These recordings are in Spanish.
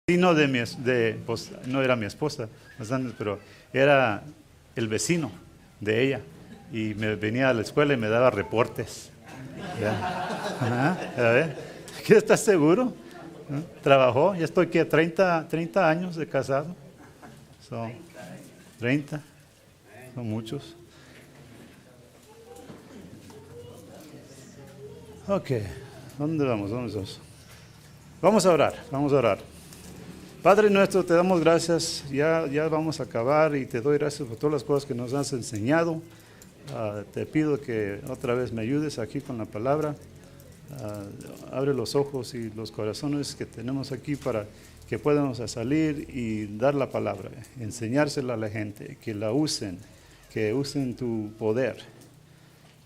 vecino pues, no era mi esposa, pero era el vecino de ella. Y me venía a la escuela y me daba reportes. ¿Ya? A ver, ¿qué estás seguro? ¿No? Trabajó, ya estoy que 30 años de casado. Son 30, son muchos. Ok, ¿dónde vamos? Vamos a orar. Padre nuestro, te damos gracias, ya vamos a acabar y te doy gracias por todas las cosas que nos has enseñado. Te pido que otra vez me ayudes aquí con la palabra. Abre los ojos y los corazones que tenemos aquí para que podamos salir y dar la palabra, enseñársela a la gente, que la usen, que usen tu poder,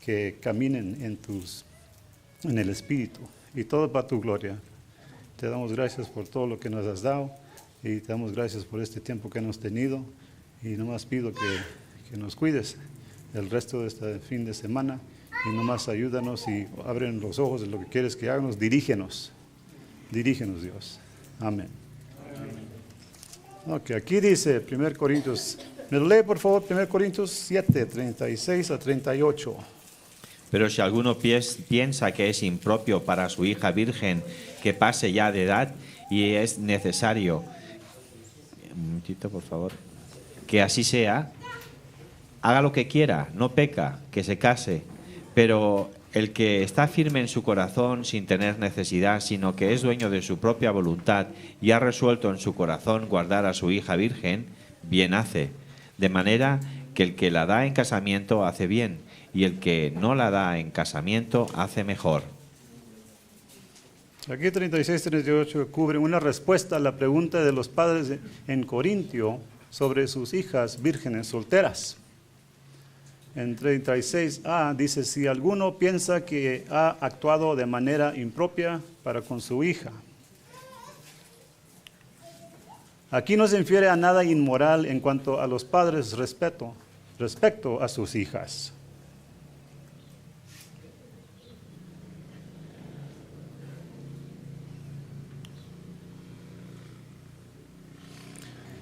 que caminen en el Espíritu y todo para tu gloria. Te damos gracias por todo lo que nos has dado y te damos gracias por este tiempo que hemos tenido y nomás pido que nos cuides el resto de este fin de semana y nomás ayúdanos y abren los ojos de lo que quieres que hagamos. Dirígenos Dios. Amén. Ok, aquí dice 1 Corintios, me lo lee por favor, 1 Corintios 7, 36 a 38. Pero si alguno piensa que es impropio para su hija virgen que pase ya de edad y es necesario, un momentito por favor, que así sea, haga lo que quiera, no peca, que se case, pero el que está firme en su corazón sin tener necesidad, sino que es dueño de su propia voluntad y ha resuelto en su corazón guardar a su hija virgen, bien hace, de manera que el que la da en casamiento hace bien, y el que no la da en casamiento hace mejor. Aquí 36-38 cubre una respuesta a la pregunta de los padres en Corintio sobre sus hijas vírgenes solteras. En 36a dice, si alguno piensa que ha actuado de manera impropia para con su hija. Aquí no se infiere a nada inmoral en cuanto a los padres respecto a sus hijas.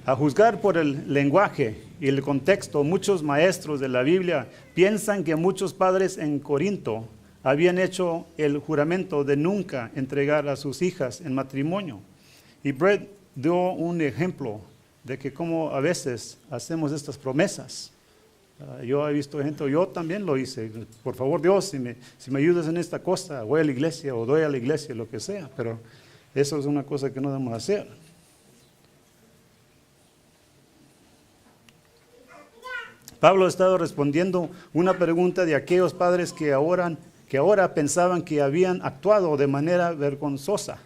A juzgar por el lenguaje y el contexto, muchos maestros de la Biblia piensan que muchos padres en Corinto habían hecho el juramento de nunca entregar a sus hijas en matrimonio. Y Brett dio un ejemplo de que cómo a veces hacemos estas promesas. Yo he visto gente, yo también lo hice. Por favor, Dios, si me ayudas en esta cosa, voy a la iglesia o doy a la iglesia, lo que sea. Pero eso es una cosa que no debemos hacer. Pablo ha estado respondiendo una pregunta de aquellos padres que ahora pensaban que habían actuado de manera vergonzosa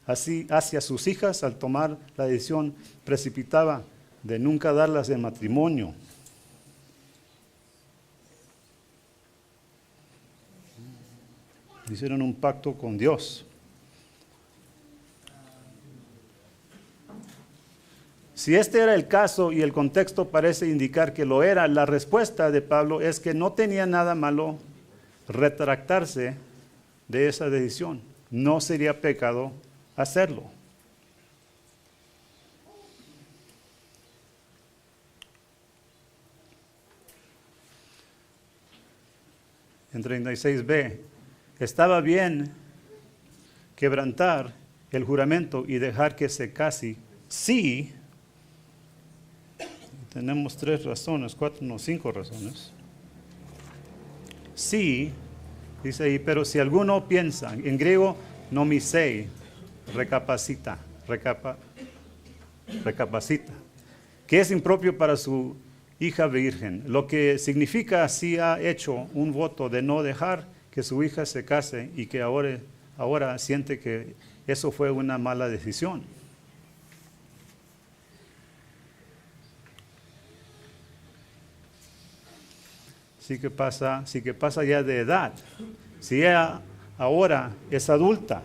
así hacia sus hijas al tomar la decisión precipitada de nunca darlas en matrimonio. Hicieron un pacto con Dios. Si este era el caso y el contexto parece indicar que lo era, la respuesta de Pablo es que no tenía nada malo retractarse de esa decisión. No sería pecado hacerlo. En 36b, estaba bien quebrantar el juramento y dejar que se case sí. Tenemos 5 razones. Sí, dice ahí, pero si alguno piensa, en griego, nomisei, recapacita, que es impropio para su hija virgen, lo que significa si ha hecho un voto de no dejar que su hija se case y que ahora siente que eso fue una mala decisión. Sí que pasa ya de edad. Si ella ahora es adulta.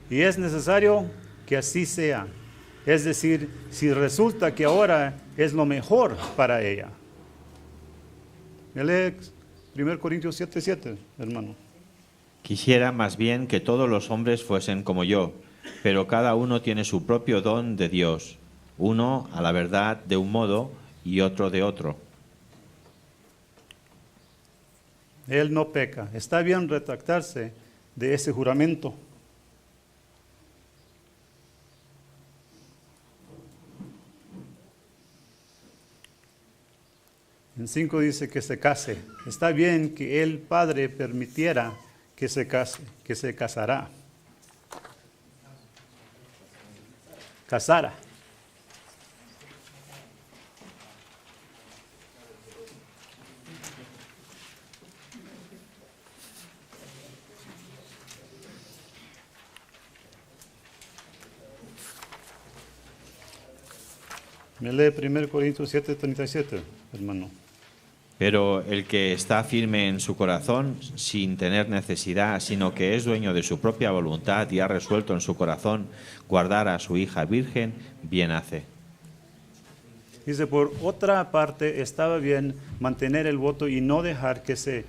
Y es necesario que así sea. Es decir, si resulta que ahora es lo mejor para ella. Lee 1 Corintios 7:7, hermano. Quisiera más bien que todos los hombres fuesen como yo, pero cada uno tiene su propio don de Dios, uno a la verdad de un modo y otro de otro. Él no peca. Está bien retractarse de ese juramento. En 5 dice que se case. Está bien que el padre permitiera que se case, que se casará. Casara. Me lee 1 Corintios 7:37, hermano. Pero el que está firme en su corazón, sin tener necesidad, sino que es dueño de su propia voluntad y ha resuelto en su corazón guardar a su hija virgen, bien hace. Dice, por otra parte, estaba bien mantener el voto y no dejar que se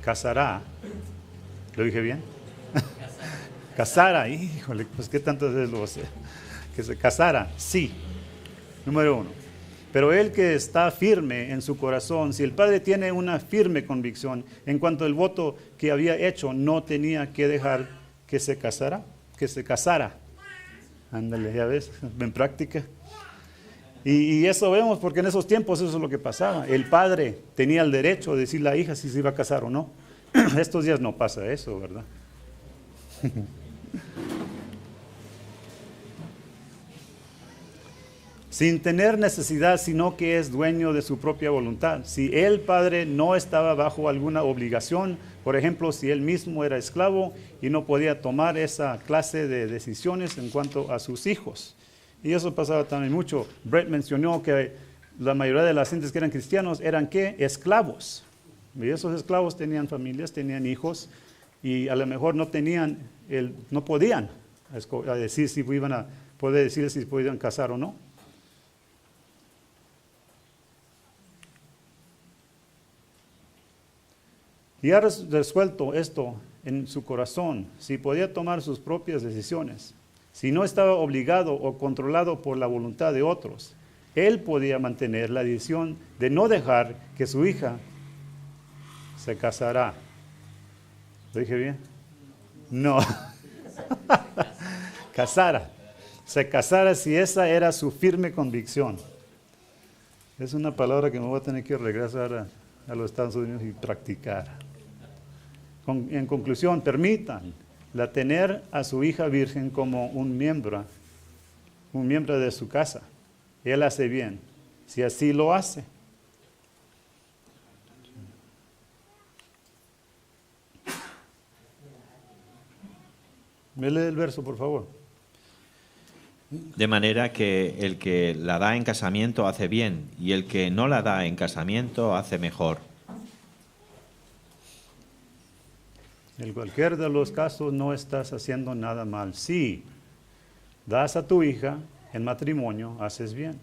casara. ¿Lo dije bien? Casara, híjole, pues qué tantas veces lo sé. Que se casara, sí. Número 1. Pero el que está firme en su corazón, si el padre tiene una firme convicción en cuanto al voto que había hecho, no tenía que dejar que se casara, Ándale, ya ves, en práctica. Y eso vemos porque en esos tiempos eso es lo que pasaba. El padre tenía el derecho de decirle a la hija si se iba a casar o no. Estos días no pasa eso, ¿verdad? Sin tener necesidad, sino que es dueño de su propia voluntad. Si el padre no estaba bajo alguna obligación, por ejemplo, si él mismo era esclavo y no podía tomar esa clase de decisiones en cuanto a sus hijos. Y eso pasaba también mucho. Brett mencionó que la mayoría de las gentes que eran cristianos eran ¿qué? Esclavos. Y esos esclavos tenían familias, tenían hijos y a lo mejor no podían decir si iban a poder decir si podían casar o no. Y ha resuelto esto en su corazón, si podía tomar sus propias decisiones, si no estaba obligado o controlado por la voluntad de otros, él podía mantener la decisión de no dejar que su hija se casara. ¿Lo dije bien? No. Casara. Se casara si esa era su firme convicción. Es una palabra que me voy a tener que regresar a los Estados Unidos y practicar. En conclusión, permitan tener a su hija virgen como un miembro de su casa. Él hace bien, si así lo hace. Me lee el verso, por favor. De manera que el que la da en casamiento hace bien, y el que no la da en casamiento hace mejor. En cualquier de los casos no estás haciendo nada mal. Si das a tu hija en matrimonio, haces bien.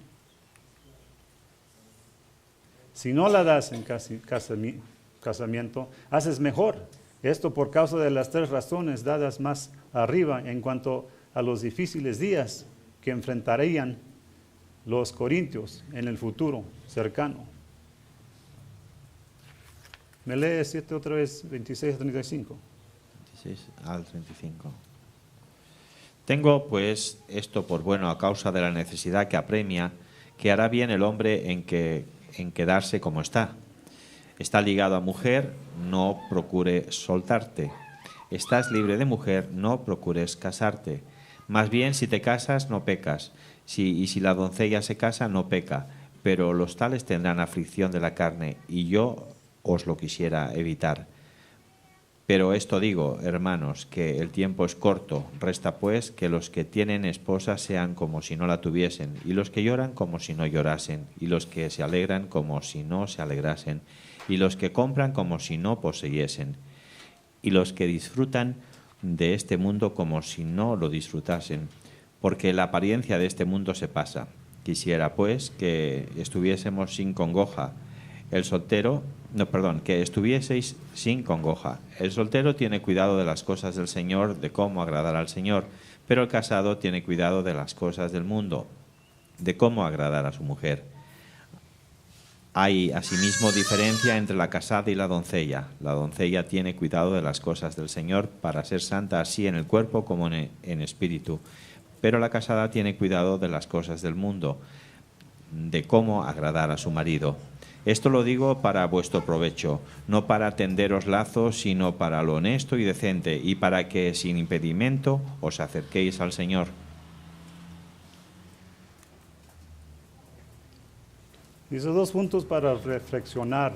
Si no la das en casamiento, haces mejor. Esto por causa de las 3 razones dadas más arriba en cuanto a los difíciles días que enfrentarían los corintios en el futuro cercano. ¿Me lee 7 otra vez, 26 a 35? 26 al 35. Tengo pues esto por bueno a causa de la necesidad que apremia, que hará bien el hombre en quedarse como está. Está ligado a mujer, no procure soltarte. Estás libre de mujer, no procures casarte. Más bien, si te casas, no pecas. Y si la doncella se casa, no peca. Pero los tales tendrán aflicción de la carne, y yo os lo quisiera evitar. Pero esto digo, hermanos, que el tiempo es corto. Resta pues que los que tienen esposa sean como si no la tuviesen, y los que lloran como si no llorasen, y los que se alegran como si no se alegrasen, y los que compran como si no poseyesen, y los que disfrutan de este mundo como si no lo disfrutasen, porque la apariencia de este mundo se pasa. Quisiera pues que estuviésemos sin congoja. El soltero que estuvieseis sin congoja. El soltero tiene cuidado de las cosas del Señor, de cómo agradar al Señor, pero el casado tiene cuidado de las cosas del mundo, de cómo agradar a su mujer. Hay asimismo diferencia entre la casada y la doncella. La doncella tiene cuidado de las cosas del Señor para ser santa así en el cuerpo como en espíritu, pero la casada tiene cuidado de las cosas del mundo, de cómo agradar a su marido. Esto lo digo para vuestro provecho, no para tenderos lazos, sino para lo honesto y decente, y para que sin impedimento os acerquéis al Señor. Dice 2 puntos para reflexionar.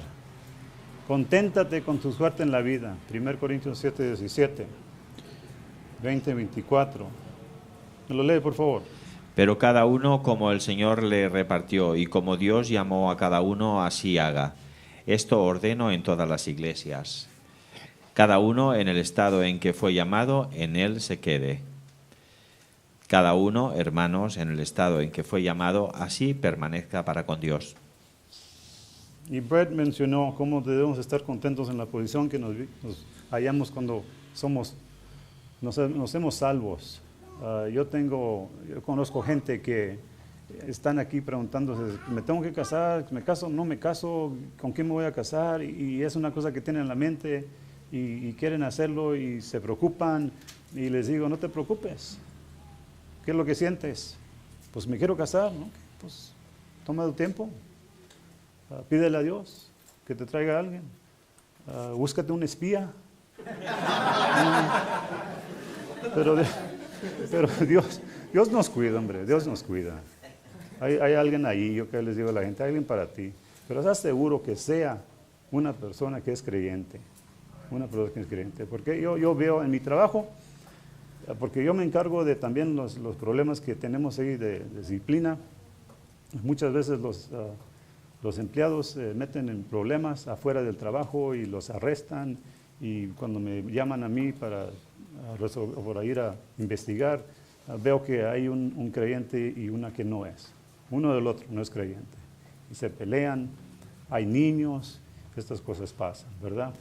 Conténtate con tu suerte en la vida. 1 Corintios 7, 17, 20, 24. ¿Me lo lee, por favor? Pero cada uno como el Señor le repartió, y como Dios llamó a cada uno, así haga. Esto ordeno en todas las iglesias. Cada uno en el estado en que fue llamado, en él se quede. Cada uno, hermanos, en el estado en que fue llamado, así permanezca para con Dios. Y Brett mencionó cómo debemos estar contentos en la posición que nos hallamos cuando nos hacemos salvos. Yo conozco gente que están aquí preguntándose, ¿me tengo que casar? ¿Me caso? ¿No me caso? ¿Con quién me voy a casar? Y es una cosa que tienen en la mente y quieren hacerlo y se preocupan. Y les digo, no te preocupes. ¿Qué es lo que sientes? Pues me quiero casar, ¿no? Pues toma tu tiempo. Pídele a Dios que te traiga a alguien. Búscate un espía. Pero Dios nos cuida, hombre. Dios nos cuida. Hay alguien ahí, yo que les digo a la gente, hay alguien para ti. Pero estás seguro que sea una persona que es creyente. Una persona que es creyente. Porque yo veo en mi trabajo, porque yo me encargo de también los problemas que tenemos ahí de disciplina. Muchas veces los empleados se meten en problemas afuera del trabajo y los arrestan, y cuando me llaman a mí para ir a investigar, veo que hay un creyente y una que no es. Uno del otro no es creyente. Y se pelean, hay niños, estas cosas pasan, ¿verdad?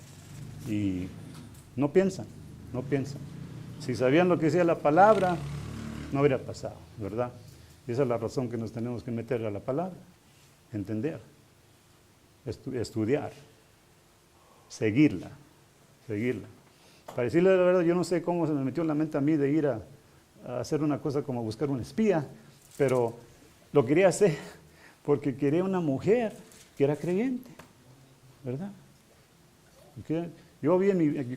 Y no piensan. Si sabían lo que decía la palabra, no hubiera pasado, ¿verdad? Y esa es la razón que nos tenemos que meter a la palabra. Entender, estudiar, seguirla. Para decirle la verdad, yo no sé cómo se me metió en la mente a mí de ir a hacer una cosa como buscar un espía, pero lo quería hacer porque quería una mujer que era creyente, ¿verdad? Yo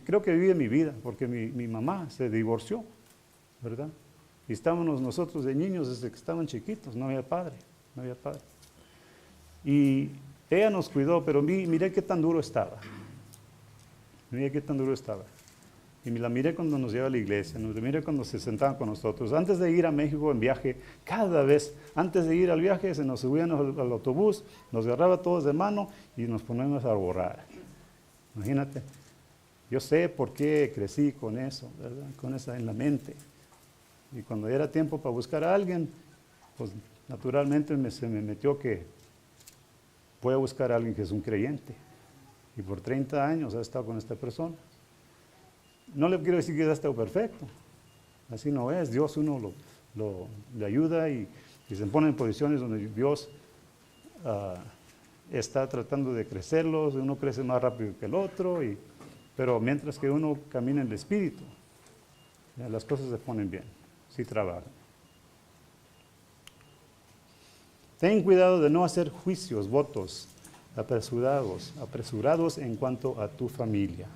creo que viví mi vida porque mi mamá se divorció, ¿verdad? Y estábamos nosotros de niños desde que estaban chiquitos, no había padre. Y ella nos cuidó, pero miré qué tan duro estaba. Y la miré cuando nos llevaba a la iglesia, nos miré cuando se sentaban con nosotros. Antes de ir a México en viaje, cada vez, antes de ir al viaje, se nos subían al autobús, nos agarraba todos de mano y nos poníamos a orar. Imagínate, yo sé por qué crecí con eso, ¿verdad? Con esa en la mente. Y cuando era tiempo para buscar a alguien, pues naturalmente se me metió que voy a buscar a alguien que es un creyente. Y por 30 años he estado con esta persona. No le quiero decir que ya está perfecto. Así no es. Dios uno le ayuda y se pone en posiciones donde Dios está tratando de crecerlos. Uno crece más rápido que el otro. Pero mientras que uno camina en el Espíritu, las cosas se ponen bien. Sí trabajan. Ten cuidado de no hacer juicios, votos apresurados en cuanto a tu familia.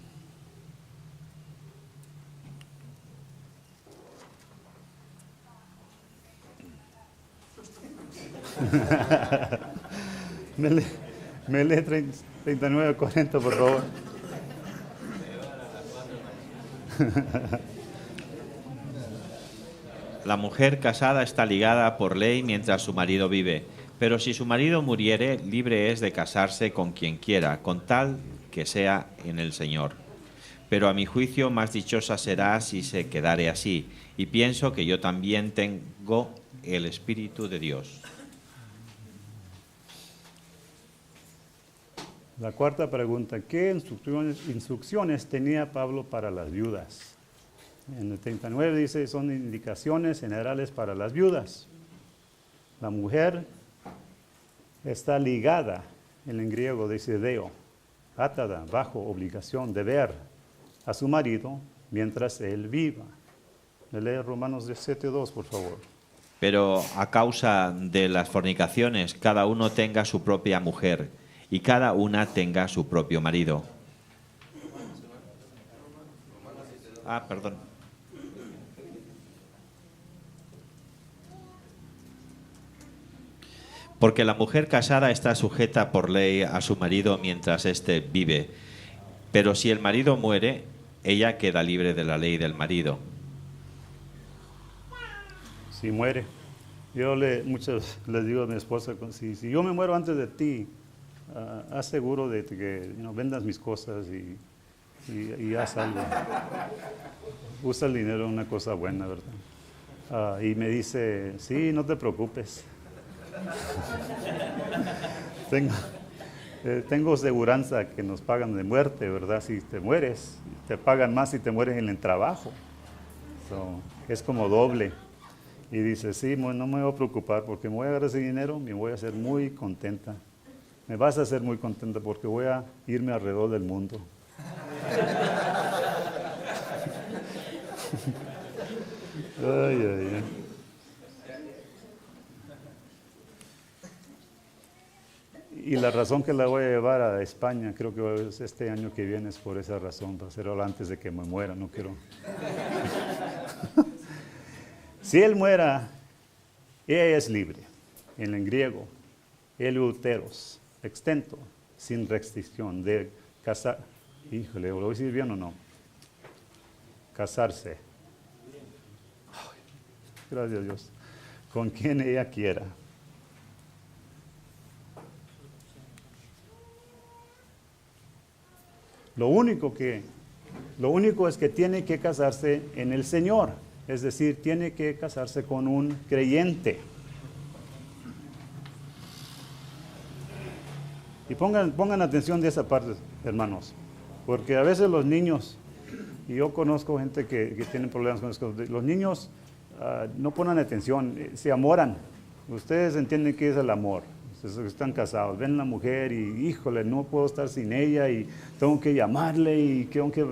me lee 39-40, por favor. La mujer casada está ligada por ley mientras su marido vive, pero si su marido muriere, libre es de casarse con quien quiera, con tal que sea en el Señor. Pero a mi juicio más dichosa será si se quedare así, y pienso que yo también tengo el Espíritu de Dios. La cuarta pregunta, ¿qué instrucciones tenía Pablo para las viudas? En el 39 dice, son indicaciones generales para las viudas. La mujer está ligada, en griego dice deo, atada, bajo obligación, deber a su marido mientras él viva. Me lee Romanos 17:2, por favor. Pero a causa de las fornicaciones, cada uno tenga su propia mujer y cada una tenga su propio marido. Perdón. Porque la mujer casada está sujeta por ley a su marido mientras éste vive. Pero si el marido muere, ella queda libre de la ley del marido. Si muere. Muchos les digo a mi esposa, si yo me muero antes de ti, haz seguro de que vendas mis cosas y haz algo. Usa el dinero en una cosa buena, ¿verdad? Y me dice, sí, no te preocupes. Tengo seguranza que nos pagan de muerte, ¿verdad? Si te mueres, te pagan más si te mueres en el trabajo. Es como doble. Y dice, sí, no me voy a preocupar porque me voy a agarrar ese dinero, me voy a hacer muy contenta. Me vas a hacer muy contenta porque voy a irme alrededor del mundo. Ay. Y la razón que la voy a llevar a España, creo que es este año que viene, es por esa razón, para hacerlo antes de que me muera, no quiero. Si él muera, ella es libre, en el griego, eleuteros, extento, sin restricción, de casar. Híjole, ¿lo voy a decir bien o no? Casarse. Ay, gracias a Dios. Con quien ella quiera. Lo único es que tiene que casarse en el Señor. Es decir, tiene que casarse con un creyente. Y pongan atención de esa parte, hermanos. Porque a veces los niños, y yo conozco gente que tiene problemas con eso, los niños no ponen atención, se amoran. Ustedes entienden qué es el amor. Están casados, ven a la mujer y híjole, no puedo estar sin ella y tengo que llamarle y tengo que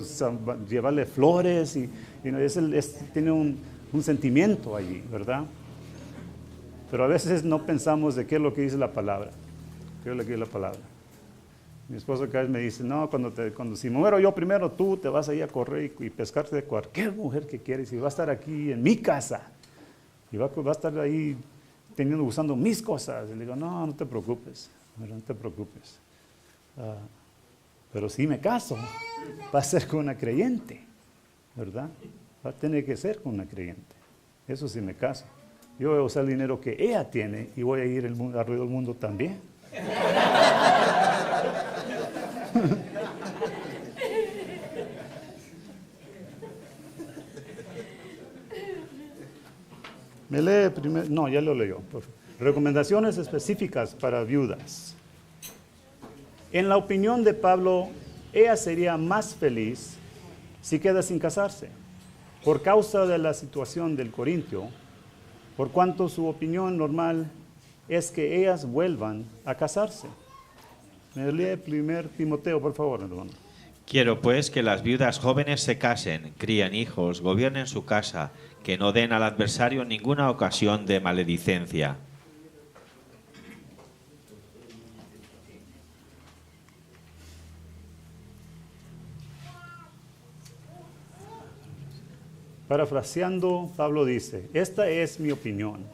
llevarle flores y tiene un sentimiento allí, ¿verdad? Pero a veces no pensamos de qué es lo que dice la palabra. ¿Qué es lo que dice la palabra? Mi esposo cada vez me dice, no, si me muero yo primero, tú te vas a ir a correr y pescarte de cualquier mujer que quieres y va a estar aquí en mi casa y va a estar ahí usando mis cosas. Y le digo, no te preocupes, no te preocupes. Pero si me caso, va a ser con una creyente, ¿verdad? Va a tener que ser con una creyente. Eso sí me caso. Yo voy a usar el dinero que ella tiene y voy a ir alrededor del mundo también. Me lee primero, no, ya lo leyó. Recomendaciones específicas para viudas. En la opinión de Pablo, ella sería más feliz si queda sin casarse, por causa de la situación del Corintio, por cuanto su opinión normal es que ellas vuelvan a casarse. Me lee 1 Timoteo, por favor, hermano. Quiero pues que las viudas jóvenes se casen, críen hijos, gobiernen su casa, que no den al adversario ninguna ocasión de maledicencia. Parafraseando, Pablo dice, esta es mi opinión.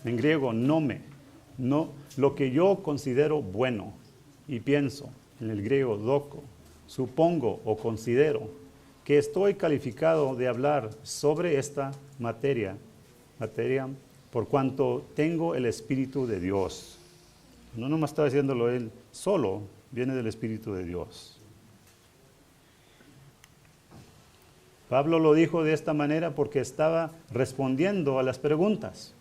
En griego, no, lo que yo considero bueno y pienso, en el griego, doko, supongo o considero que estoy calificado de hablar sobre esta materia por cuanto tengo el Espíritu de Dios. No nomás está diciéndolo él solo, viene del Espíritu de Dios. Pablo lo dijo de esta manera porque estaba respondiendo a las preguntas,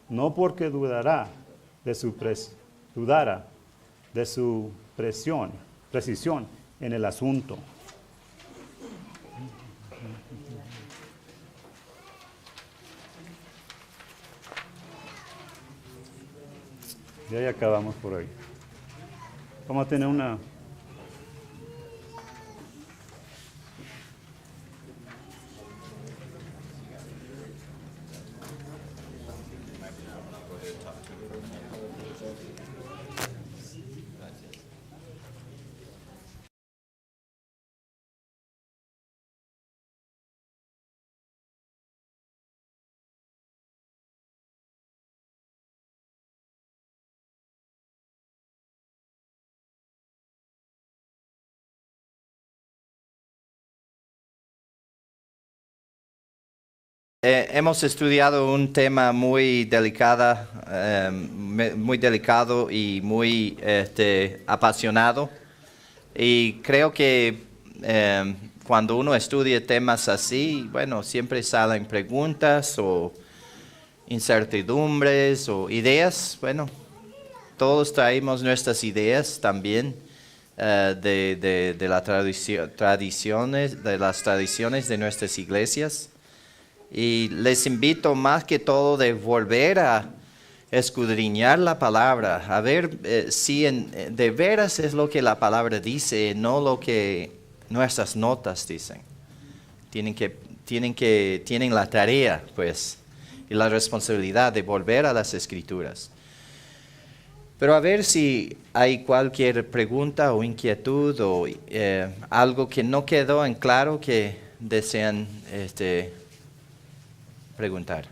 no porque dudara de su presión, precisión en el asunto. Y ahí acabamos por hoy. Vamos a tener una... Hemos estudiado un tema muy delicado y muy apasionado. Y creo que cuando uno estudia temas así, bueno, siempre salen preguntas o incertidumbres o ideas. Bueno, todos traemos nuestras ideas también de las tradiciones de nuestras iglesias. Y les invito más que todo de volver a escudriñar la palabra, a ver si de veras es lo que la palabra dice, no lo que nuestras notas dicen. Tienen la tarea, pues, y la responsabilidad de volver a las Escrituras. Pero a ver si hay cualquier pregunta o inquietud o algo que no quedó en claro que desean preguntar.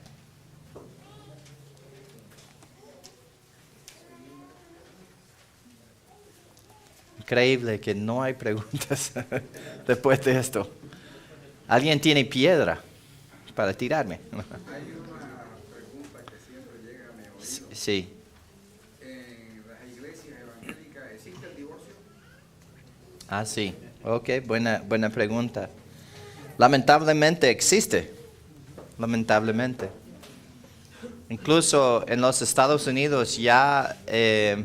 Increíble que no hay preguntas después de esto. ¿Alguien tiene piedra para tirarme? Hay una pregunta que siempre llega a mi oído. Sí. ¿En las iglesias evangélicas existe el divorcio? Ah, sí. Ok, buena pregunta. Lamentablemente existe. Lamentablemente. Incluso en los Estados Unidos ya el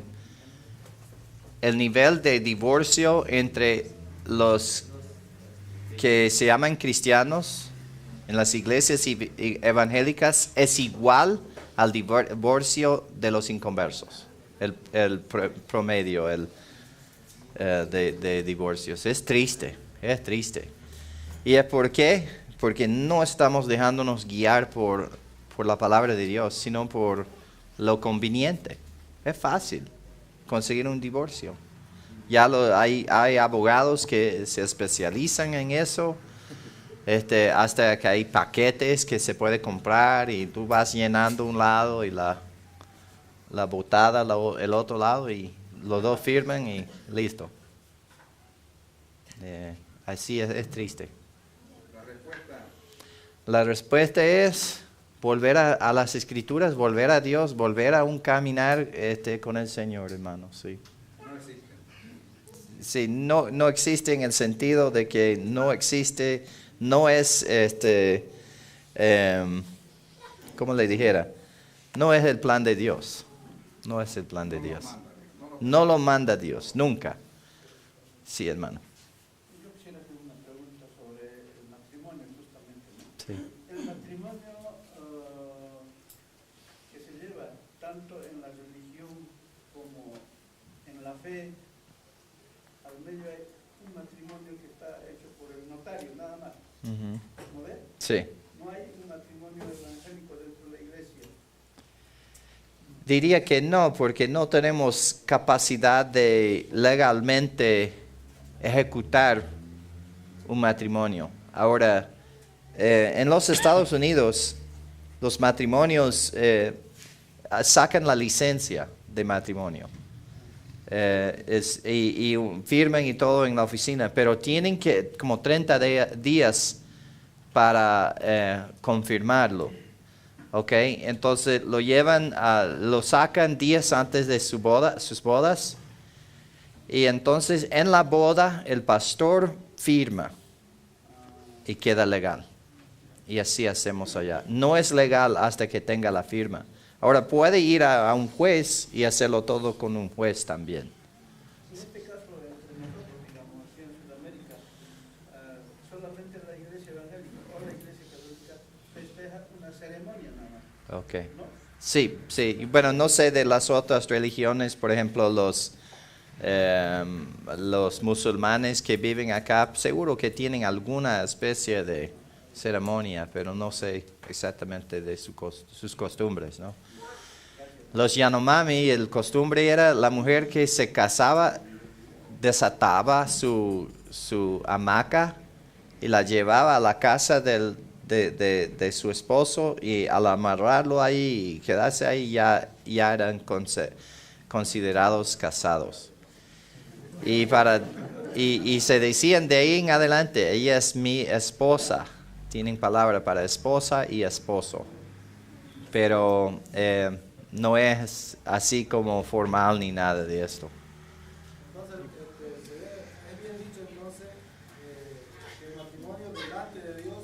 nivel de divorcio entre los que se llaman cristianos en las iglesias evangélicas es igual al divorcio de los inconversos. El promedio de divorcios. Es triste. ¿Y es por qué? Porque no estamos dejándonos guiar por la palabra de Dios, sino por lo conveniente. Es fácil conseguir un divorcio. Ya hay abogados que se especializan en eso, hasta que hay paquetes que se puede comprar y tú vas llenando un lado y la botada el otro lado y los dos firman y listo. Así es triste. La respuesta es volver a las Escrituras, volver a Dios, volver a un caminar con el Señor, hermano. Sí. No existe. Sí, no existe en el sentido de que no existe, no es, ¿cómo le dijera? No es el plan de Dios. No es el plan de Dios. No lo manda Dios, nunca. Sí, hermano. Yo quisiera hacer una pregunta sobre el matrimonio, justamente, ¿no? Sí. El matrimonio que se lleva tanto en la religión como en la fe, al medio hay un matrimonio que está hecho por el notario, nada más. ¿No ve? Sí. No hay un matrimonio evangélico dentro de la iglesia. Diría que no, porque no tenemos capacidad de legalmente ejecutar un matrimonio. Ahora, en los Estados Unidos, los matrimonios sacan la licencia de matrimonio. Y firman y todo en la oficina, pero tienen que como 30 días para confirmarlo. ¿Ok? Entonces lo sacan días antes de sus bodas. Y entonces en la boda el pastor firma y queda legal. Y así hacemos allá. No es legal hasta que tenga la firma. Ahora puede ir a un juez y hacerlo todo con un juez también. En este caso, entre nosotros una ceremonia nada más, Ok. ¿no? Sí, sí. Bueno, no sé de las otras religiones, por ejemplo, los musulmanes que viven acá, seguro que tienen alguna especie de ceremonia, pero no sé exactamente de sus costumbres, ¿no? Los Yanomami, el costumbre era la mujer que se casaba, desataba su hamaca y la llevaba a la casa de su esposo, y al amarrarlo ahí y quedarse ahí ya eran considerados casados. Y se decían de ahí en adelante, ella es mi esposa. Tienen palabra para esposa y esposo. Pero no es así como formal ni nada de esto. Entonces, es bien dicho entonces que el matrimonio delante de Dios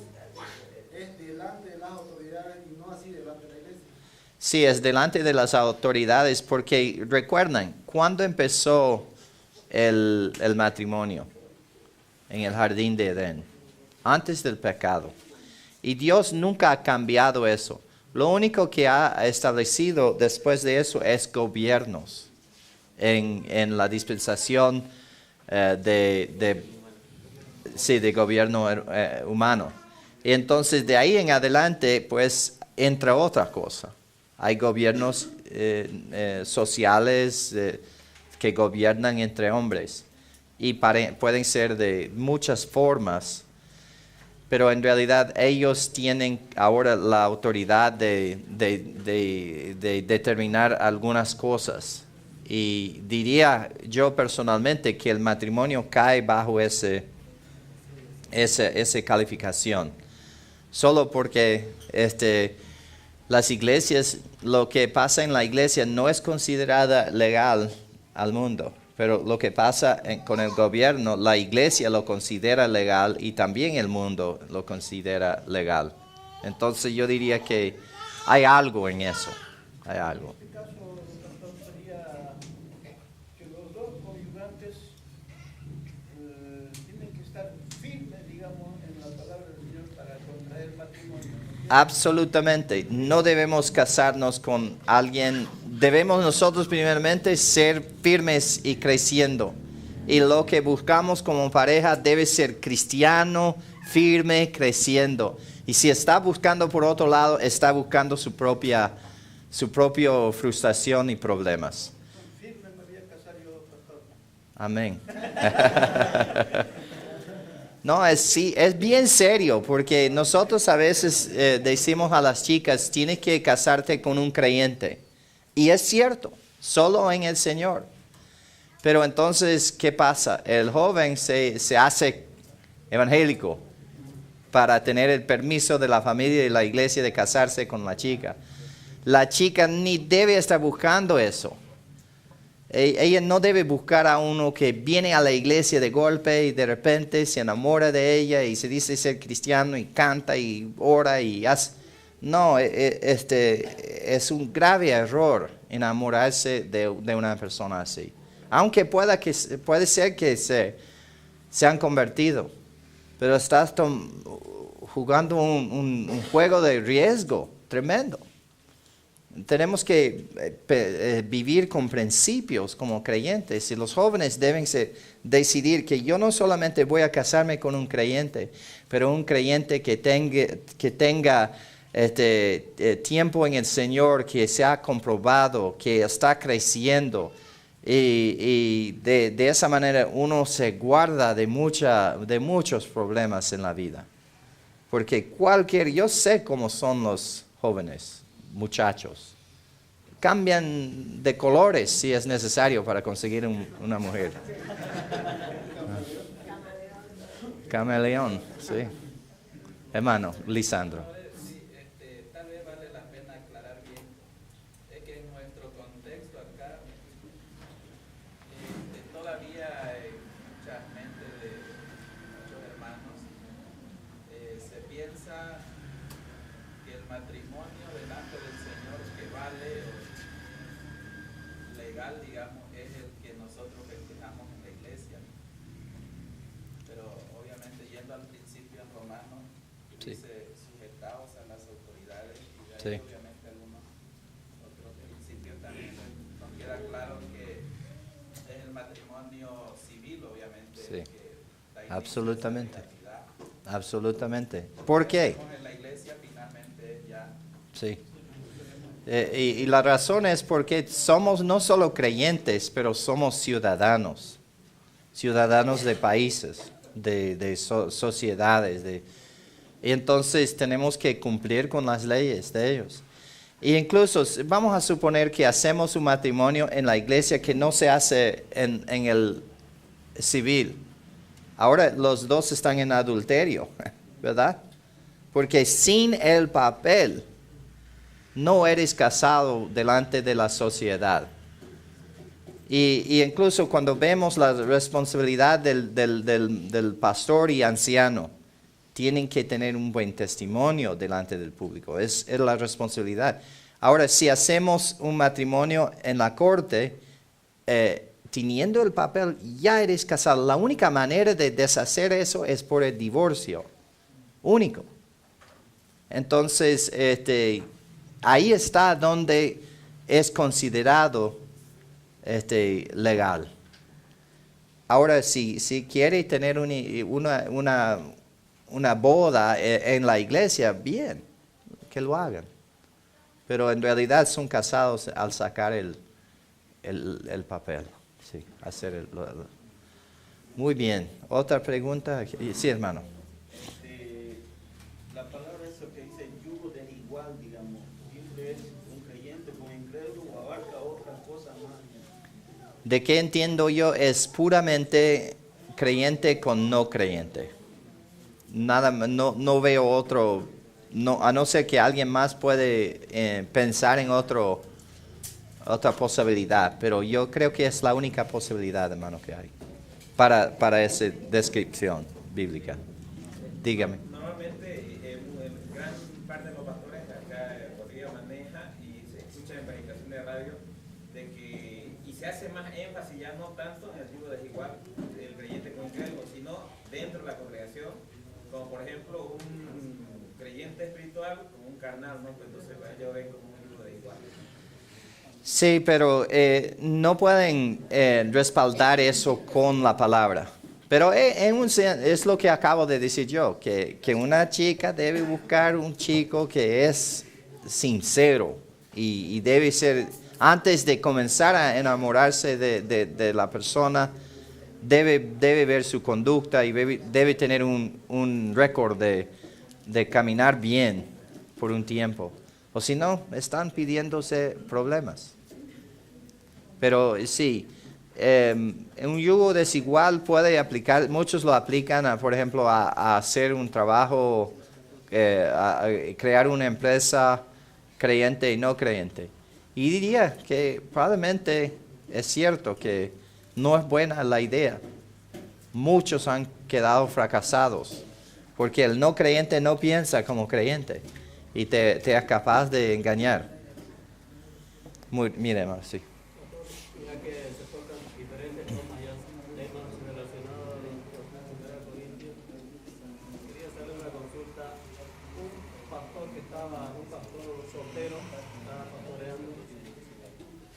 es delante de las autoridades y no así delante de la iglesia. Sí, es delante de las autoridades, porque recuerdan, ¿cuándo empezó el matrimonio? En el jardín de Edén, antes del pecado. Y Dios nunca ha cambiado eso. Lo único que ha establecido después de eso es gobiernos en la dispensación de gobierno humano. Y entonces de ahí en adelante, pues, entra otra cosa. Hay gobiernos sociales que gobiernan entre hombres. Y pueden ser de muchas formas, pero en realidad ellos tienen ahora la autoridad de determinar algunas cosas. Y diría yo personalmente que el matrimonio cae bajo esa calificación. Solo porque las iglesias, lo que pasa en la iglesia no es considerada legal al mundo. Pero lo que pasa con el gobierno, la iglesia lo considera legal y también el mundo lo considera legal. Entonces yo diría que hay algo en eso, hay algo. En este caso, doctor, sería que los dos conyugantes tienen que estar firmes, digamos, en la palabra del Señor para contraer matrimonio. Absolutamente, no debemos casarnos con alguien, debemos nosotros primeramente ser firmes y creciendo. Y lo que buscamos como pareja debe ser cristiano, firme, creciendo. Y si está buscando por otro lado, está buscando su propia frustración y problemas. Firme me voy a casar yo, pastor. Amén. No, es bien serio, porque nosotros a veces decimos a las chicas, tienes que casarte con un creyente. Y es cierto, solo en el Señor. Pero entonces, ¿qué pasa? El joven se hace evangélico para tener el permiso de la familia y la iglesia de casarse con la chica. La chica ni debe estar buscando eso. Ella no debe buscar a uno que viene a la iglesia de golpe y de repente se enamora de ella y se dice ser cristiano y canta y ora y hace. No, es un grave error enamorarse de una persona así. Aunque puede ser que se han convertido, pero estás jugando un juego de riesgo tremendo. Tenemos que vivir con principios como creyentes, y los jóvenes deben decidir que yo no solamente voy a casarme con un creyente, pero un creyente que tenga tiempo en el Señor, que se ha comprobado, que está creciendo, y de esa manera uno se guarda de muchos problemas en la vida. Porque yo sé cómo son los jóvenes, muchachos. Cambian de colores si es necesario para conseguir una mujer. Camaleón, sí. Hermano, Lisandro. Sí, tal vez vale la pena aclarar bien, es que en nuestro contexto acá todavía hay mucha gente muchos hermanos, se piensa que el matrimonio delante del Señor que vale legal, digamos, es el que nosotros festejamos en la iglesia. Pero obviamente yendo al principio en Romanos, Sí. dice sujetaos a las autoridades Sí. Obviamente algunos otros principios también nos queda claro que es el matrimonio civil, obviamente. Sí. Que la iglesia Absolutamente. es la realidad. Absolutamente. ¿Por qué? En la iglesia finalmente ya Sí. Y la razón es porque somos no solo creyentes, pero somos ciudadanos. Ciudadanos de países, de sociedades. Y entonces tenemos que cumplir con las leyes de ellos. E incluso vamos a suponer que hacemos un matrimonio en la iglesia que no se hace en el civil. Ahora los dos están en adulterio, ¿verdad? Porque sin el papel no eres casado delante de la sociedad. Y incluso cuando vemos la responsabilidad del pastor y anciano, tienen que tener un buen testimonio delante del público. Es la responsabilidad. Ahora, si hacemos un matrimonio en la corte, teniendo el papel, ya eres casado. La única manera de deshacer eso es por el divorcio. Único. Entonces, ahí está donde es considerado legal. Ahora, si quiere tener una boda en la iglesia, bien, que lo hagan. Pero en realidad son casados al sacar el papel. Sí, Muy bien. ¿Otra pregunta? Sí, hermano. La palabra eso que dice yugo desigual, digamos, siempre es un creyente con incrédulo o abarca otras cosas más. ¿De qué entiendo yo? Es puramente creyente con no creyente. Nada, no veo otro, a no ser que alguien más puede pensar en otra posibilidad, pero yo creo que es la única posibilidad, hermano, que hay para esa descripción bíblica. Dígame. Normalmente gran parte de los pastores acá en Bolivia maneja y se escucha en predicación de radio de que, y se hace más énfasis ya no tanto en el yugo desigual del creyente con incrédulo, sino dentro de la congregación, como por ejemplo un creyente espiritual con un carnal, ¿no? Pues entonces yo vengo como un yugo desigual. Sí, pero no pueden respaldar eso con la palabra. Pero es lo que acabo de decir yo, que una chica debe buscar un chico que es sincero y debe ser, antes de comenzar a enamorarse de la persona, debe ver su conducta y debe tener un récord de caminar bien por un tiempo. O si no, están pidiéndose problemas. Pero sí, un yugo desigual puede aplicar, muchos lo aplican, por ejemplo, a hacer un trabajo, a crear una empresa creyente y no creyente. Y diría que probablemente es cierto que no es buena la idea. Muchos han quedado fracasados porque el no creyente no piensa como creyente y te es capaz de engañar. Mire, hermano, sí. Ya que se tocan diferentes temas relacionados a los Corintios, quería hacerle una consulta. Un pastor soltero, estaba pastoreando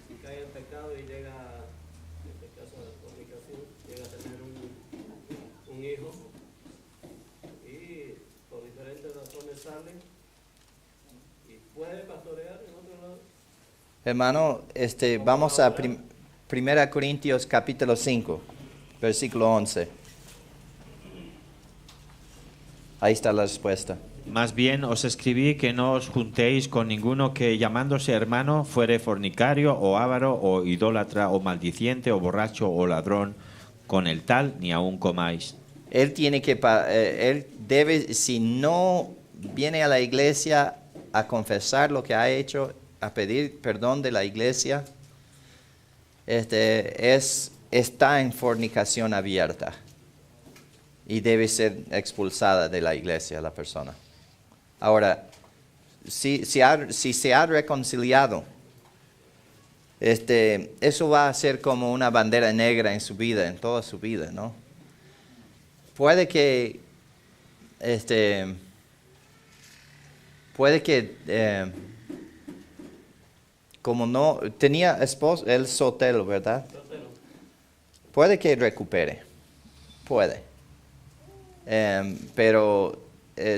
y cae en pecado y llega, en este caso de fornicación, llega a tener un hijo y por diferentes razones sale y puede pastorear en otro lado. Hermano, vamos a 1 Corintios capítulo 5, versículo 11. Ahí está la respuesta. Más bien os escribí que no os juntéis con ninguno que llamándose hermano fuere fornicario o avaro o idólatra o maldiciente o borracho o ladrón, con el tal ni aun comáis. Él debe, si no viene a la iglesia a confesar lo que ha hecho, a pedir perdón de la iglesia, está en fornicación abierta y debe ser expulsada de la iglesia la persona. Ahora, si se ha reconciliado, eso va a ser como una bandera negra en su vida, en toda su vida, ¿no? puede que, como no tenía esposo, él soltero, ¿verdad? Puede que recupere, puede. Pero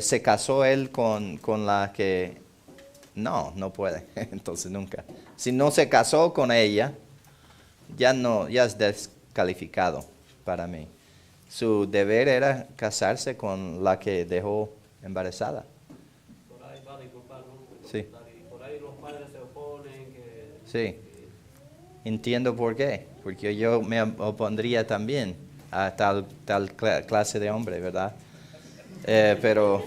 se casó él con la que no puede, entonces nunca. Si no se casó con ella, ya es descalificado para mí. Su deber era casarse con la que dejó embarazada. Por ahí va a disculpar, ¿no? Sí. Por ahí los padres se oponen. Sí. Entiendo por qué. Porque yo me opondría también a tal clase de hombre, ¿verdad? Pero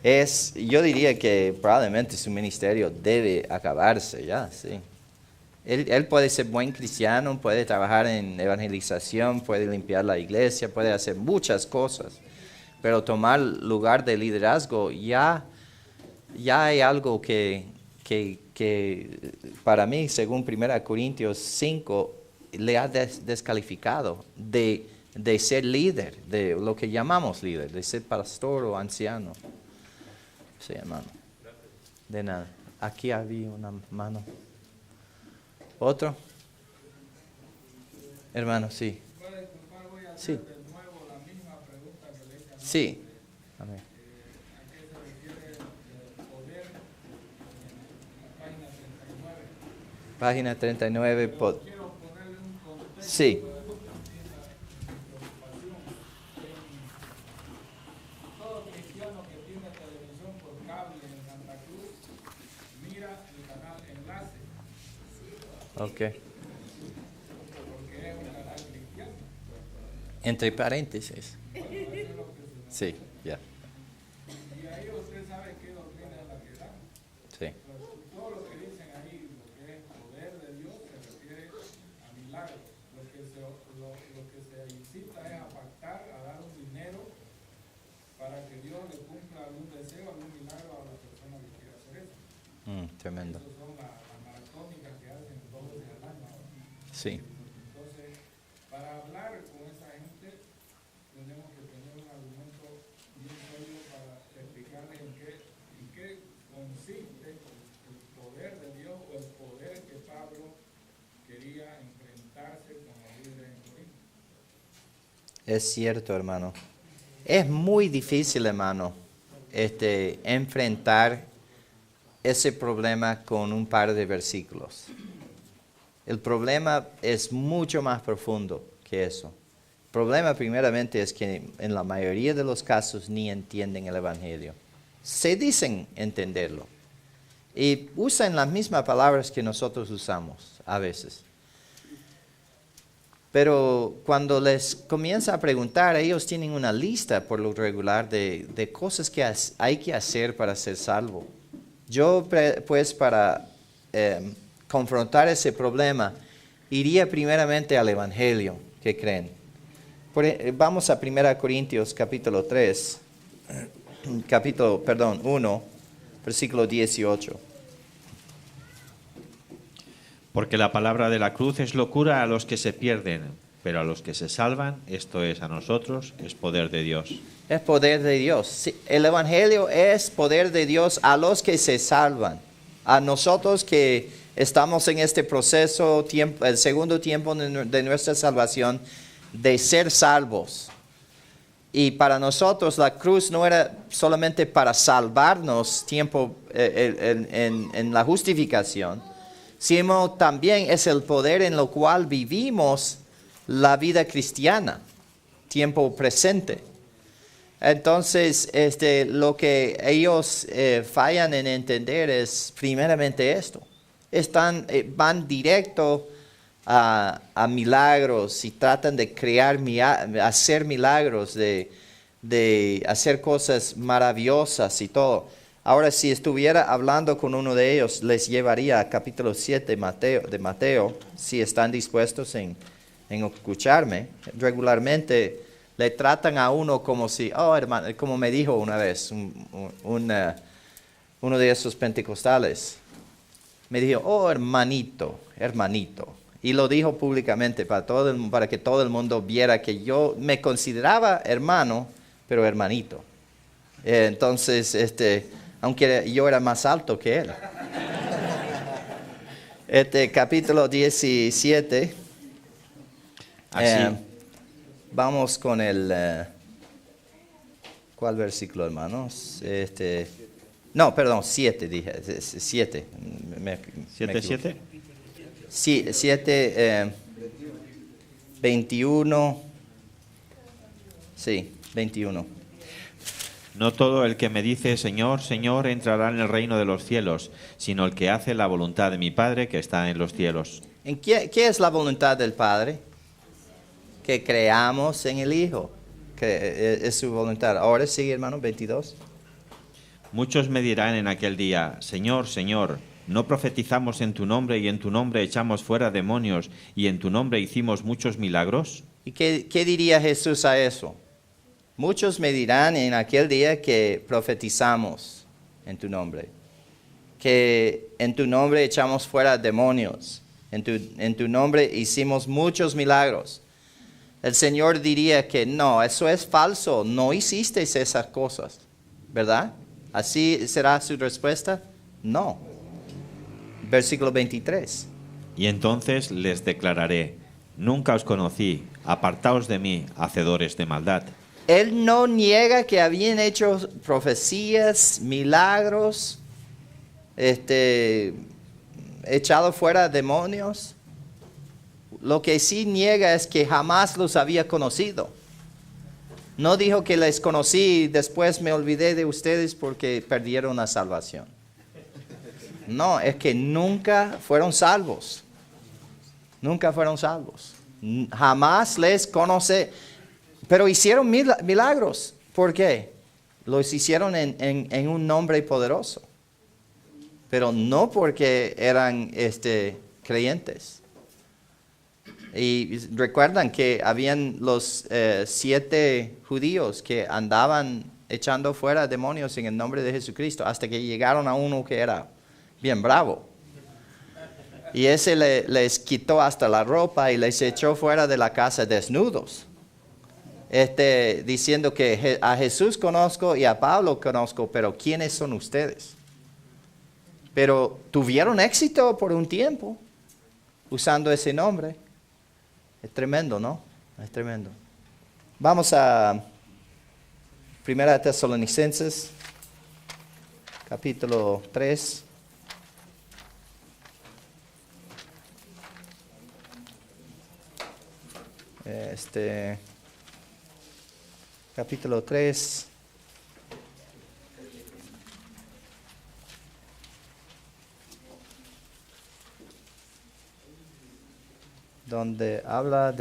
yo diría que probablemente su ministerio debe acabarse ya, sí. Él puede ser buen cristiano, puede trabajar en evangelización, puede limpiar la iglesia, puede hacer muchas cosas, pero tomar lugar de liderazgo ya hay algo que para mí, según 1 Corintios 5, le ha descalificado de ser líder, de lo que llamamos líder, de ser pastor o anciano. Sí, hermano. De nada. Aquí había una mano. ¿Otro? Hermano, sí. Sí. Sí. Amén. Página 39. Sí. Todo cristiano que tiene televisión por cable en Santa Cruz, mira el canal Enlace. Ok. Porque es un canal cristiano. Entre paréntesis. Sí, ya. Y ahí usted sabe qué doctrina es la que dan. Sí. Todo lo que dicen ahí, lo que es poder de Dios, se refiere a milagros. Lo que se incita es a pactar, a dar un dinero para que Dios le cumpla algún deseo, algún milagro a la persona que quiera hacer eso. Tremendo. Esas son las maratónicas que hacen 2 veces al año. Sí. Entonces, para hablar con esa gente, tenemos que tener un argumento bien sólido para explicarles en qué consiste el poder de Dios o el poder que Pablo quería enfrentarse con los líderes en Corinto. Es cierto, hermano. Es muy difícil, hermano, enfrentar ese problema con un par de versículos. El problema es mucho más profundo que eso. El problema primeramente es que en la mayoría de los casos ni entienden el Evangelio. Se dicen entenderlo y usan las mismas palabras que nosotros usamos a veces. Pero cuando les comienza a preguntar, ellos tienen una lista por lo regular de cosas que hay que hacer para ser salvo. Yo, pues, para confrontar ese problema, iría primeramente al Evangelio. ¿Qué creen? Vamos a 1 Corintios capítulo 1, versículo 18. Porque la palabra de la cruz es locura a los que se pierden, pero a los que se salvan, esto es a nosotros, es poder de Dios. Es poder de Dios. Sí, el Evangelio es poder de Dios a los que se salvan. A nosotros que estamos en este proceso, el segundo tiempo de nuestra salvación, de ser salvos. Y para nosotros la cruz no era solamente para salvarnos en la justificación, sino también es el poder en lo cual vivimos la vida cristiana, tiempo presente. Entonces, lo que ellos fallan en entender es primeramente esto. Van directo a milagros y tratan de hacer milagros, de hacer cosas maravillosas y todo. Ahora, si estuviera hablando con uno de ellos, les llevaría a capítulo 7 de Mateo, si están dispuestos en escucharme. Regularmente le tratan a uno como si, hermano, como me dijo una vez uno de esos pentecostales. Me dijo, hermanito. Y lo dijo públicamente para que todo el mundo viera que yo me consideraba hermano, pero hermanito. Entonces, aunque yo era más alto que él. Capítulo 17. Así. Vamos con el... ¿Cuál versículo, hermanos? No, perdón, 7 dije. 7. ¿7? Sí, 7, 21. Sí, 21. No todo el que me dice Señor, Señor entrará en el reino de los cielos, sino el que hace la voluntad de mi Padre que está en los cielos. ¿Qué es la voluntad del Padre? Que creamos en el Hijo. Que es su voluntad. Ahora sigue, hermano, 22. Muchos me dirán en aquel día, Señor, Señor, ¿no profetizamos en tu nombre y en tu nombre echamos fuera demonios y en tu nombre hicimos muchos milagros? ¿Y qué diría Jesús a eso? Muchos me dirán en aquel día que profetizamos en tu nombre, que en tu nombre echamos fuera demonios, en tu nombre hicimos muchos milagros. El Señor diría que no, eso es falso, no hiciste esas cosas, ¿verdad? ¿Así será su respuesta? No. Versículo 23. Y entonces les declararé, nunca os conocí, apartaos de mí, hacedores de maldad. Él no niega que habían hecho profecías, milagros, echado fuera demonios. Lo que sí niega es que jamás los había conocido. No dijo que les conocí y después me olvidé de ustedes porque perdieron la salvación. No, es que nunca fueron salvos. Nunca fueron salvos. Jamás les conocí. Pero hicieron milagros. ¿Por qué? Los hicieron en un nombre poderoso. Pero no porque eran creyentes. Y recuerdan que habían los 7 judíos que andaban echando fuera demonios en el nombre de Jesucristo hasta que llegaron a uno que era bien bravo. Y ese les quitó hasta la ropa y les echó fuera de la casa desnudos. Diciendo que a Jesús conozco y a Pablo conozco, pero ¿quiénes son ustedes? Pero tuvieron éxito por un tiempo usando ese nombre. Es tremendo, ¿no? Es tremendo. Vamos a 1 Tesalonicenses, capítulo 3. Capítulo 3. Donde habla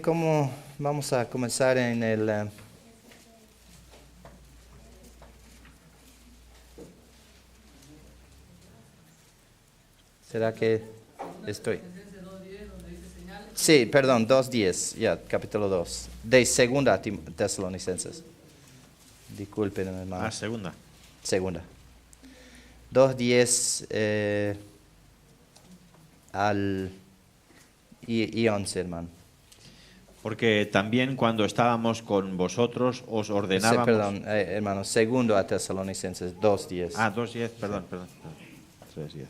cómo vamos a comenzar en el... ¿Será que estoy? Sí, perdón, 2:10, ya, capítulo 2, de 2 Tesalonicenses. Disculpen, hermano. Segunda. 2:10 y 11, hermano. Porque también cuando estábamos con vosotros os ordenábamos... Sí, perdón, hermano, 2 Tesalonicenses 2:10. 2:10, perdón. 3:10.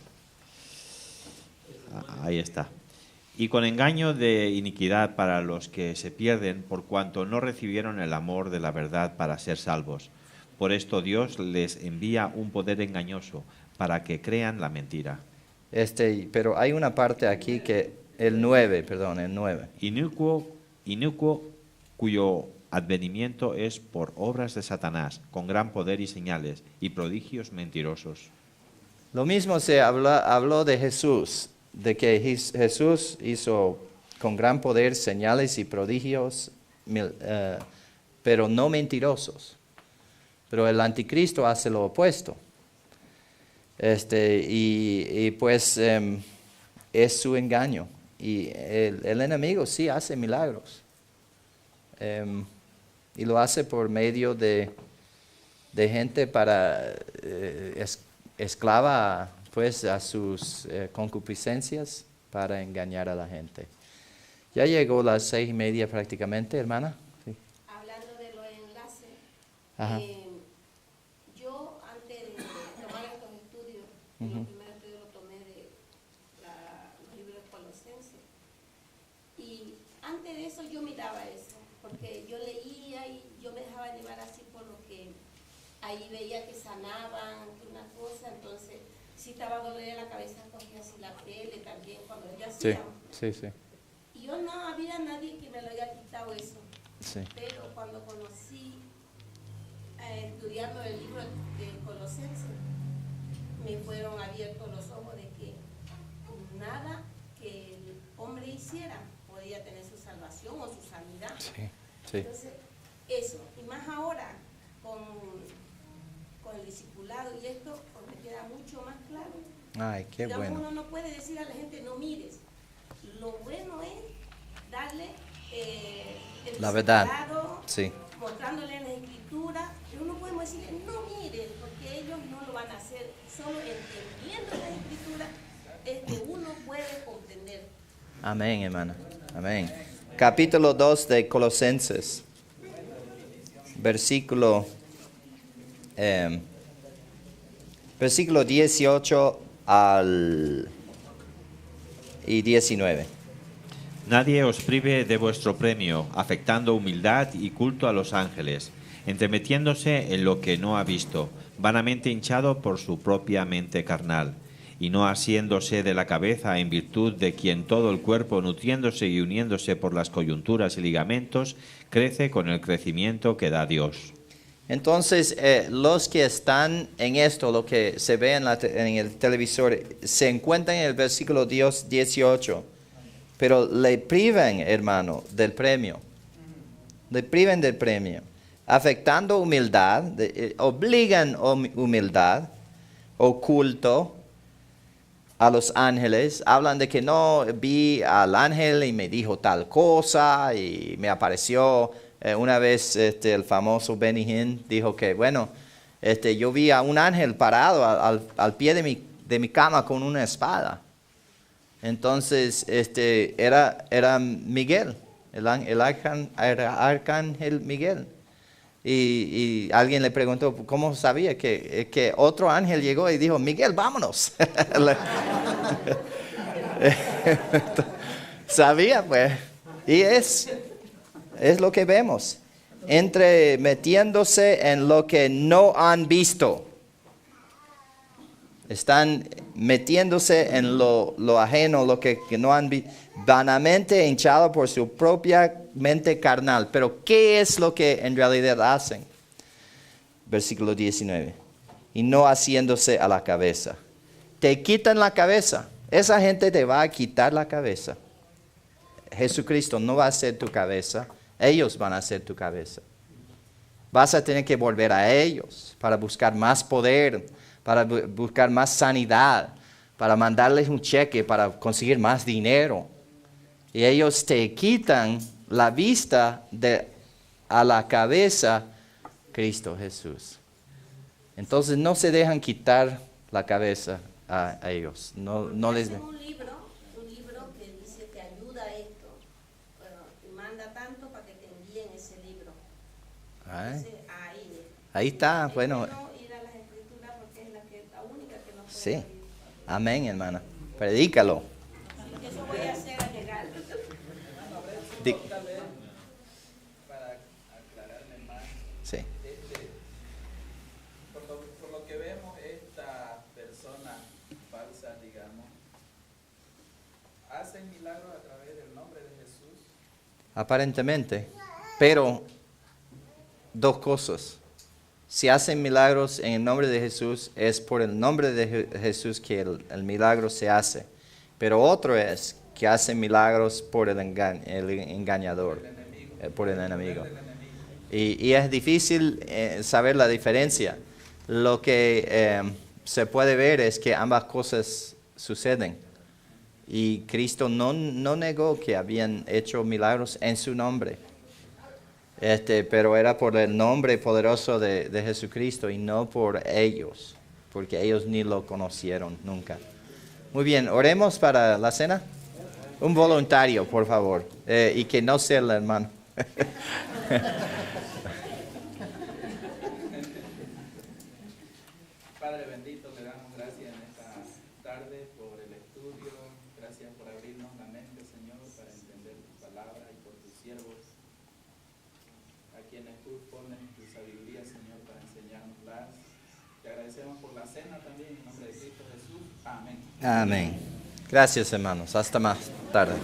Ahí está. Y con engaño de iniquidad para los que se pierden, por cuanto no recibieron el amor de la verdad para ser salvos. Por esto Dios les envía un poder engañoso para que crean la mentira. Pero hay una parte aquí que el 9. Inicuo cuyo advenimiento es por obras de Satanás, con gran poder y señales y prodigios mentirosos. Lo mismo se habló de Jesús, de que Jesús hizo con gran poder señales y prodigios, pero no mentirosos. Pero el anticristo hace lo opuesto. Pues es su engaño. Y el enemigo sí hace milagros. Y lo hace por medio de gente para esclava pues a sus concupiscencias para engañar a la gente. Ya llegó las 6:30 prácticamente, hermana. Sí. Hablando de los enlaces, Ajá. yo antes de tomar estos estudios, los primeros estudios los tomé de los libros de Colosenses, y antes de eso yo miraba eso, porque yo leía y yo me dejaba llevar así por lo que ahí veía que sanaban, que una cosa, entonces si estaba dolorida la cabeza, cogía así la tele también, cuando yo Sí, hacía. sí. Y yo no había nadie que me lo haya quitado eso. Sí. Pero cuando conocí, estudiando el libro de Colosenses, me fueron abiertos los ojos de que nada que el hombre hiciera podía tener su salvación o su sanidad. Sí, sí. Entonces, eso, y más ahora con el discipulado y esto, pues me queda mucho más claro. Ay, qué Digamos, bueno. uno no puede decir a la gente, no mires. Lo bueno es darle el La verdad. discipulado, Sí. mostrándole en la escritura, pero no podemos decirle, no miren, porque ellos no lo van a hacer. Solo entendiendo la escritura es que uno puede comprender. Amén, hermana. Amén. Capítulo 2 de Colosenses. Versículo 18 y 19. Nadie os prive de vuestro premio, afectando humildad y culto a los ángeles, entremetiéndose en lo que no ha visto, vanamente hinchado por su propia mente carnal, y no asiéndose de la cabeza en virtud de quien todo el cuerpo, nutriéndose y uniéndose por las coyunturas y ligamentos, crece con el crecimiento que da Dios. Entonces, los que están en esto, lo que se ve en el televisor, se encuentran en el versículo 18, pero le privan, hermano, del premio. Le privan del premio. Afectando humildad, obligan humildad, oculto a los ángeles. Hablan de que no, vi al ángel y me dijo tal cosa y me apareció. Una vez el famoso Benny Hinn dijo que, bueno, yo vi a un ángel parado al pie de mi cama con una espada. Entonces, era Miguel, el arcángel Miguel. Y alguien le preguntó, ¿cómo sabía que otro ángel llegó y dijo, Miguel, vámonos? Sabía, pues. Y es lo que vemos. Metiéndose en lo que no han visto. Están metiéndose en lo ajeno, lo que no han visto. Vanamente hinchado por su propia mente carnal. Pero ¿qué es lo que en realidad hacen? Versículo 19. Y no haciéndose a la cabeza. Te quitan la cabeza. Esa gente te va a quitar la cabeza. Jesucristo no va a ser tu cabeza. Ellos van a ser tu cabeza. Vas a tener que volver a ellos para buscar más poder, para buscar más sanidad, para mandarles un cheque, para conseguir más dinero. Y ellos te quitan la vista a la cabeza, Cristo Jesús. Entonces no se dejan quitar la cabeza a ellos. No les Hacen un libro que dice te ayuda a esto. Y manda tanto para que te envíen ese libro. Entonces, ahí está, bueno. Ir a las escrituras porque es la única que nos puede Sí. ayudar. Amén, hermana. Predícalo. Eso voy a hacer a llegar. Tal vez, para aclararme más, Sí. por lo que vemos, estas personas falsas, digamos, hacen milagros a través del nombre de Jesús. Aparentemente. Pero, dos cosas. Si hacen milagros en el nombre de Jesús, es por el nombre de Jesús que el milagro se hace. Pero otro es que hacen milagros por el engañador, por el enemigo. Y es difícil saber la diferencia. Lo que se puede ver es que ambas cosas suceden. Y Cristo no negó que habían hecho milagros en su nombre. Pero era por el nombre poderoso de Jesucristo y no por ellos, porque ellos ni lo conocieron nunca. Muy bien, oremos para la cena. Un voluntario, por favor. Y que no sea el hermano. Padre bendito, le damos gracias en esta tarde por el estudio. Gracias por abrirnos la mente, Señor, para entender tu palabra y por tus siervos, a quienes tú pones tu sabiduría, Señor, para enseñárnoslas. Te agradecemos por la cena también, en nombre de Cristo Jesús. Amén. Amén. Gracias, hermanos. Hasta más tarde.